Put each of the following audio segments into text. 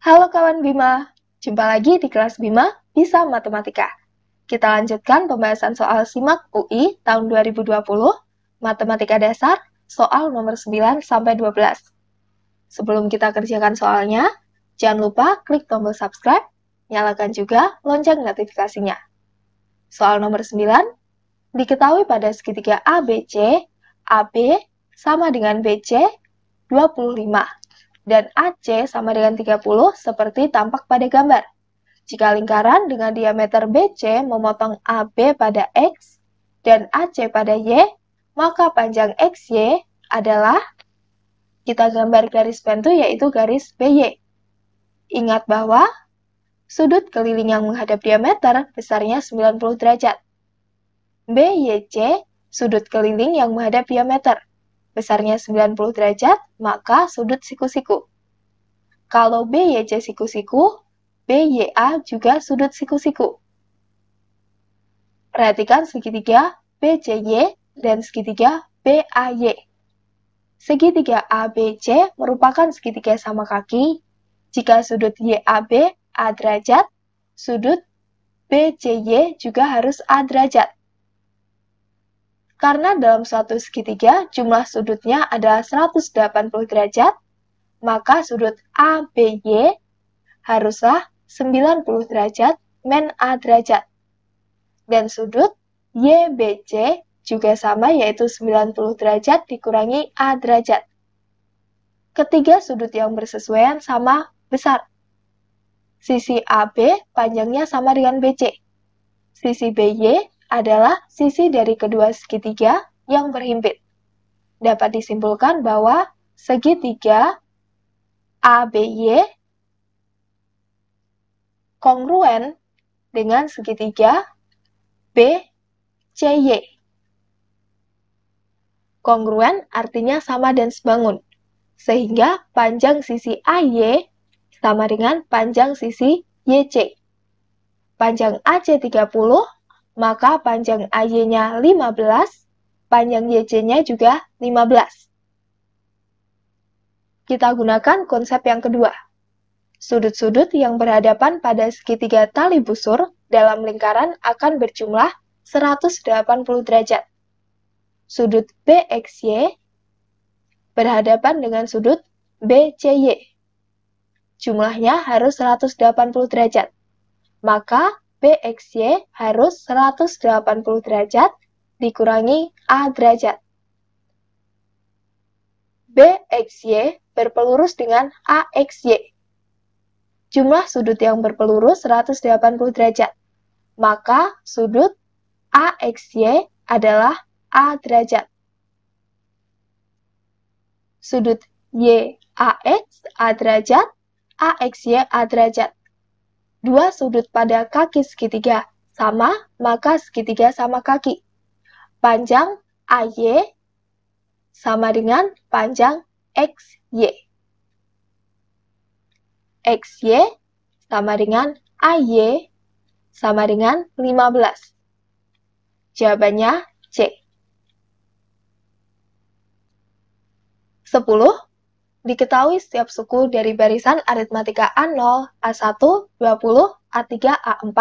Halo kawan Bima, jumpa lagi di kelas Bima Bisa Matematika. Kita lanjutkan pembahasan soal SIMAK UI tahun 2020, Matematika Dasar, soal nomor 9-12. Sebelum kita kerjakan soalnya, jangan lupa klik tombol subscribe, nyalakan juga lonceng notifikasinya. Soal nomor 9, diketahui pada segitiga ABC, AB sama dengan BC 25. Dan AC sama dengan 30 seperti tampak pada gambar. Jika lingkaran dengan diameter BC memotong AB pada X dan AC pada Y, maka panjang XY adalah, kita gambar garis bantu yaitu garis BY. Ingat bahwa sudut keliling yang menghadap diameter besarnya 90 derajat. BYC, sudut keliling yang menghadap diameter besarnya 90 derajat, maka sudut siku-siku. Kalau BYC siku-siku, BYA juga sudut siku-siku. Perhatikan segitiga BCY dan segitiga BAY. Segitiga ABC merupakan segitiga sama kaki. Jika sudut YAB A derajat, sudut BCY juga harus A derajat. Karena dalam suatu segitiga jumlah sudutnya adalah 180 derajat, maka sudut ABY haruslah 90 derajat men A derajat. Dan sudut YBC juga sama, yaitu 90 derajat dikurangi A derajat. Ketiga sudut yang bersesuaian sama besar. Sisi AB panjangnya sama dengan BC. Sisi BY adalah sisi dari kedua segitiga yang berhimpit. Dapat disimpulkan bahwa segitiga ABY kongruen dengan segitiga BCY. Kongruen artinya sama dan sebangun, sehingga panjang sisi AY sama dengan panjang sisi YC. Panjang AC 30, maka panjang AY-nya 15, panjang YC-nya juga 15. Kita gunakan konsep yang kedua. Sudut-sudut yang berhadapan pada segitiga tali busur dalam lingkaran akan berjumlah 180 derajat. Sudut BXY berhadapan dengan sudut BCY. Jumlahnya harus 180 derajat. Maka BXY harus 180 derajat dikurangi A derajat. BXY berpelurus dengan AXY. Jumlah sudut yang berpelurus 180 derajat. Maka sudut AXY adalah A derajat. Sudut YAX A derajat, AXY A derajat. Dua sudut pada kaki segitiga sama, maka segitiga sama kaki. Panjang AY sama dengan panjang XY. XY sama dengan AY sama dengan 15. Jawabannya C. 10. Diketahui setiap suku dari barisan aritmatika A0, A1, 20, A3, A4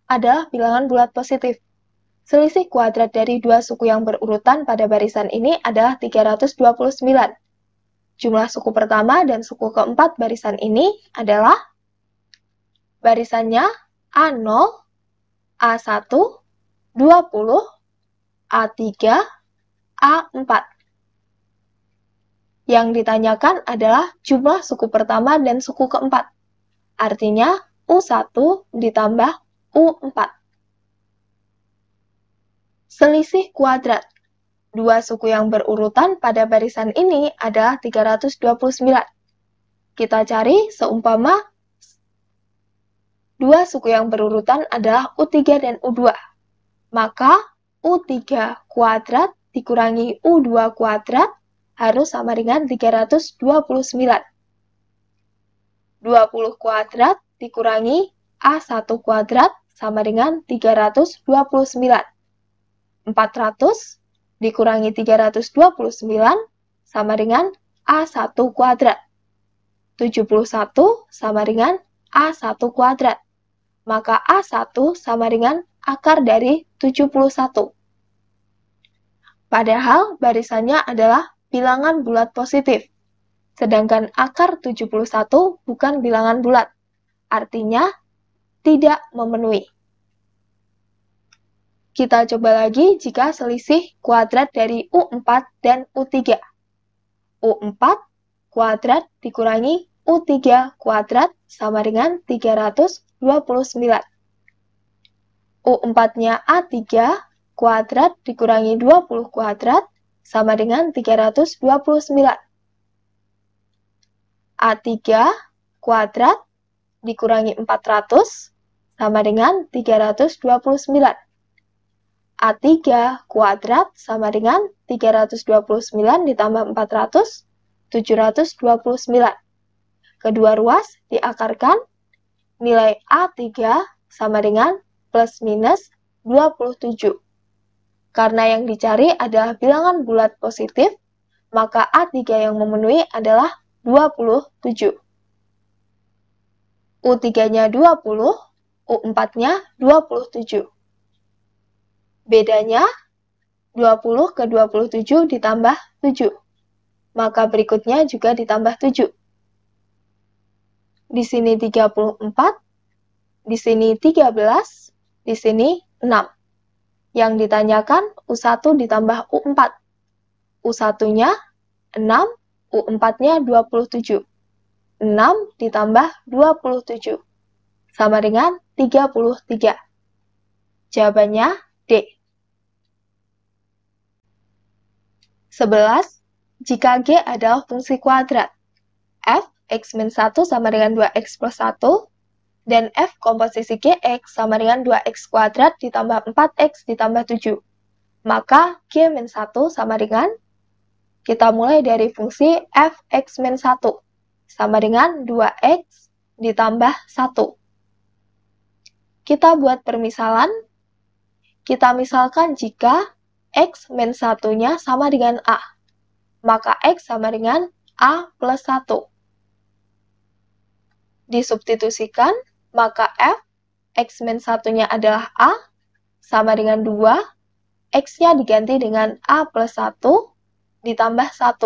adalah bilangan bulat positif. Selisih kuadrat dari dua suku yang berurutan pada barisan ini adalah 329. Jumlah suku pertama dan suku keempat barisan ini adalah barisannya A0, A1, 20, A3, A4. Yang ditanyakan adalah jumlah suku pertama dan suku keempat. Artinya U1 ditambah U4. Selisih kuadrat. Dua suku yang berurutan pada barisan ini adalah 329. Kita cari seumpama dua suku yang berurutan adalah U3 dan U2. Maka U3 kuadrat dikurangi U2 kuadrat harus sama dengan 329. 20 kuadrat dikurangi A1 kuadrat sama dengan 329. 400 dikurangi 329 sama dengan A1 kuadrat. 71 sama dengan A1 kuadrat. Maka A1 sama dengan akar dari 71. Padahal barisannya adalah bilangan bulat positif. Sedangkan akar 71 bukan bilangan bulat. Artinya tidak memenuhi. Kita coba lagi jika selisih kuadrat dari U4 dan U3. U4 kuadrat dikurangi U3 kuadrat sama dengan 329. U4-nya A3 kuadrat dikurangi 20 kuadrat sama dengan 329. A3 kuadrat dikurangi 400 sama dengan 329. A3 kuadrat sama dengan 329 ditambah 400, 729. Kedua ruas diakarkan, nilai A3 sama dengan plus minus 27. Karena yang dicari adalah bilangan bulat positif, maka A3 yang memenuhi adalah 27. U3-nya 20, U4-nya 27. Bedanya 20 ke 27 ditambah 7. Maka berikutnya juga ditambah 7. Di sini 34, di sini 13, di sini 6. Yang ditanyakan U1 ditambah U4. U1-nya 6, U4-nya 27. 6 ditambah 27 sama dengan 33. Jawabannya D. 11. Jika G adalah fungsi kuadrat, f x-1 sama dengan 2x plus 1, dan f komposisi gx sama dengan 2x kuadrat ditambah 4x ditambah 7, maka g-1 sama dengan, kita mulai dari fungsi f x-1 sama dengan 2x ditambah 1. Kita buat permisalan. Kita misalkan jika x-1-nya sama dengan A, maka x sama dengan A plus 1. Disubstitusikan, maka f x-1-nya adalah A sama dengan 2, x-nya diganti dengan A plus 1 ditambah 1,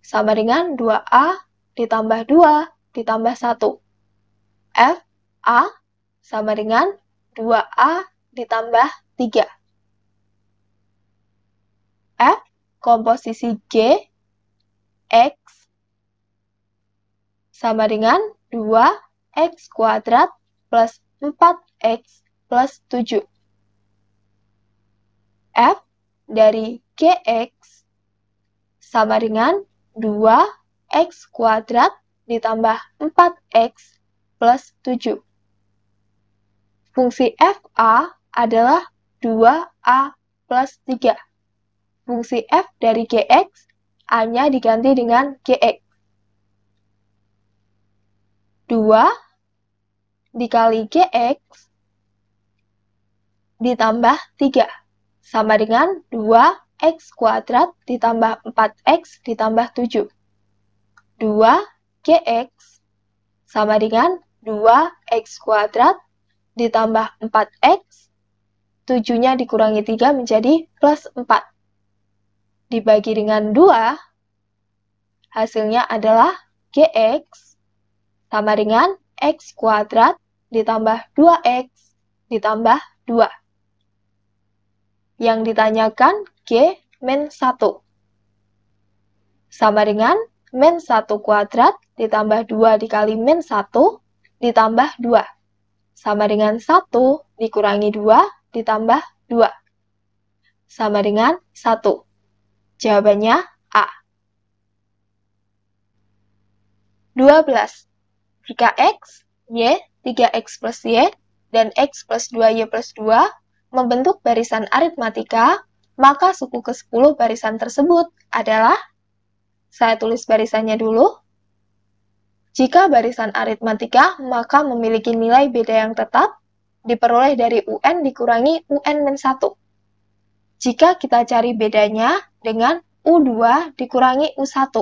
sama dengan 2A ditambah 2 ditambah 1. F A sama dengan 2A ditambah 3. F komposisi G X sama dengan 2x kuadrat plus 4x plus 7. F dari Gx sama dengan 2x kuadrat ditambah 4x plus 7. Fungsi FA adalah 2A plus 3. Fungsi F dari Gx, A-nya diganti dengan Gx. 2 dikali Gx ditambah 3 sama dengan 2x kuadrat ditambah 4x ditambah 7. 2Gx sama dengan 2x kuadrat ditambah 4x, 7-nya dikurangi 3 menjadi plus 4. Dibagi dengan 2, hasilnya adalah Gx sama dengan x kuadrat ditambah 2x ditambah 2. Yang ditanyakan G-1 sama dengan min 1 kuadrat ditambah 2 dikali min 1 ditambah 2. Sama dengan 1 dikurangi 2 ditambah 2. Sama dengan 1. Jawabannya A. 12. Jika X, Y, 3X plus Y, dan X plus 2Y plus 2 membentuk barisan aritmatika, maka suku ke-10 barisan tersebut adalah, saya tulis barisannya dulu. Jika barisan aritmatika, maka memiliki nilai beda yang tetap, diperoleh dari UN dikurangi UN-1. Jika kita cari bedanya dengan U2 dikurangi U1,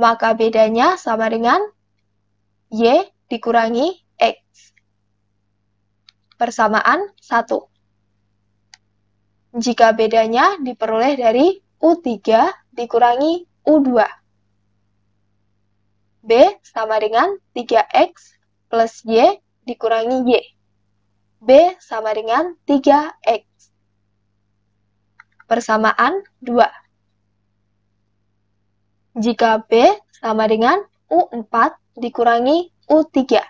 maka bedanya sama dengan Y dikurangi X. Persamaan 1. Jika bedanya diperoleh dari U3 dikurangi U2. B sama dengan 3X plus Y dikurangi Y. B sama dengan 3X. Persamaan 2. Jika B sama dengan U4 dikurangi U3.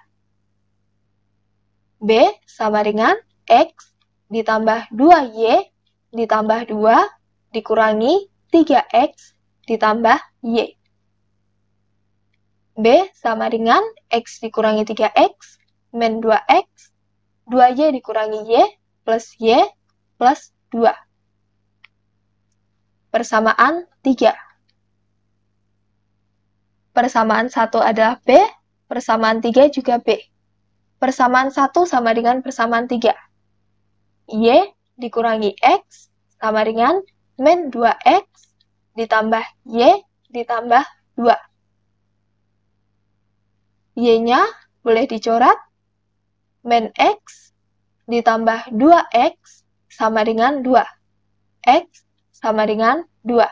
B sama dengan X ditambah 2Y ditambah 2 dikurangi 3X ditambah Y. B sama dengan X dikurangi 3X min 2X, 2Y dikurangi Y plus 2. Persamaan 3. Persamaan 1 adalah B, persamaan 3 juga B. Persamaan 1 sama dengan persamaan 3. Y dikurangi X sama dengan min 2X ditambah Y ditambah 2. Y-nya boleh dicoret, min X ditambah 2X sama dengan 2. X sama dengan 2.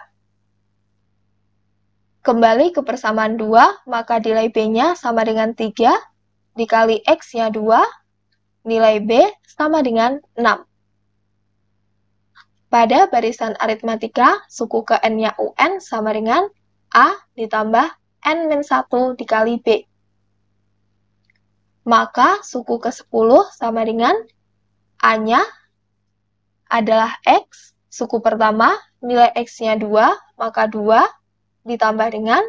Kembali ke persamaan 2, maka nilai B-nya sama dengan 3, dikali X-nya 2, nilai B sama dengan 6. Pada barisan aritmatika, suku ke N-nya UN sama dengan A ditambah N-1 dikali B. Maka suku ke-10 sama dengan A-nya adalah X, suku pertama, nilai X-nya 2, maka 2 ditambah dengan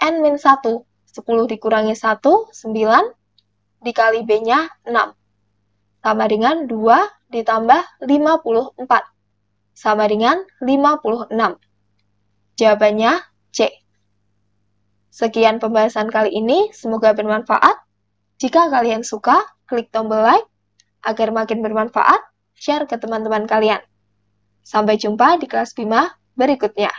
N-1, 10 dikurangi 1, 9, dikali B-nya 6. Sama dengan 2 ditambah 54. Sama dengan 56. Jawabannya C. Sekian pembahasan kali ini, semoga bermanfaat. Jika kalian suka, klik tombol like, agar makin bermanfaat, share ke teman-teman kalian. Sampai jumpa di kelas BIMA berikutnya.